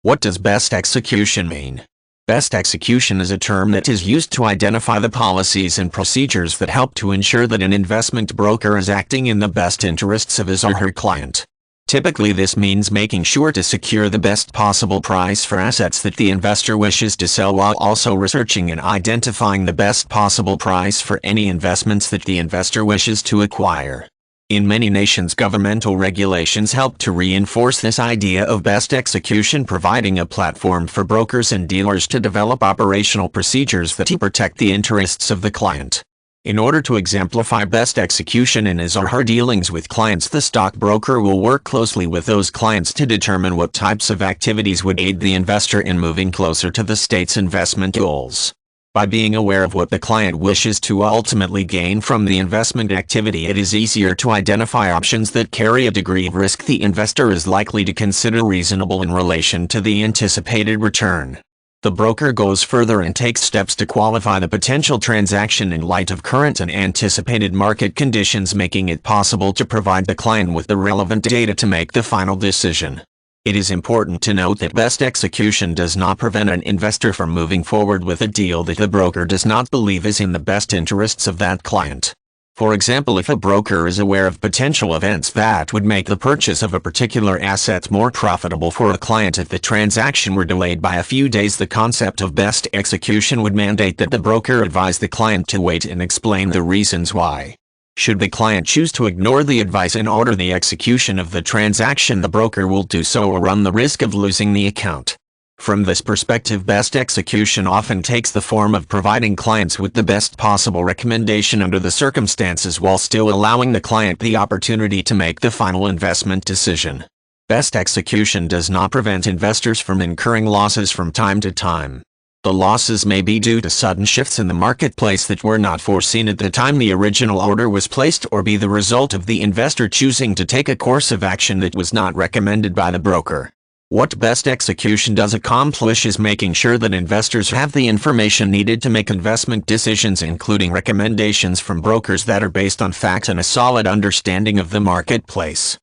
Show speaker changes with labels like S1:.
S1: What does best execution mean? Best execution is a term that is used to identify the policies and procedures that help to ensure that an investment broker is acting in the best interests of his or her client. Typically, this means making sure to secure the best possible price for assets that the investor wishes to sell, while also researching and identifying the best possible price for any investments that the investor wishes to acquire. In many nations, governmental regulations help to reinforce this idea of best execution, providing a platform for brokers and dealers to develop operational procedures that protect the interests of the client. In order to exemplify best execution in his or her dealings with clients, the stockbroker will work closely with those clients to determine what types of activities would aid the investor in moving closer to the state's investment goals. By being aware of what the client wishes to ultimately gain from the investment activity, it is easier to identify options that carry a degree of risk the investor is likely to consider reasonable in relation to the anticipated return. The broker goes further and takes steps to qualify the potential transaction in light of current and anticipated market conditions, making it possible to provide the client with the relevant data to make the final decision. It is important to note that best execution does not prevent an investor from moving forward with a deal that the broker does not believe is in the best interests of that client. For example, if a broker is aware of potential events that would make the purchase of a particular asset more profitable for a client if the transaction were delayed by a few days, the concept of best execution would mandate that the broker advise the client to wait and explain the reasons why. Should the client choose to ignore the advice and order the execution of the transaction, the broker will do so or run the risk of losing the account. From this perspective, best execution often takes the form of providing clients with the best possible recommendation under the circumstances, while still allowing the client the opportunity to make the final investment decision. Best execution does not prevent investors from incurring losses from time to time. The losses may be due to sudden shifts in the marketplace that were not foreseen at the time the original order was placed, or be the result of the investor choosing to take a course of action that was not recommended by the broker. What best execution does accomplish is making sure that investors have the information needed to make investment decisions, including recommendations from brokers that are based on facts and a solid understanding of the marketplace.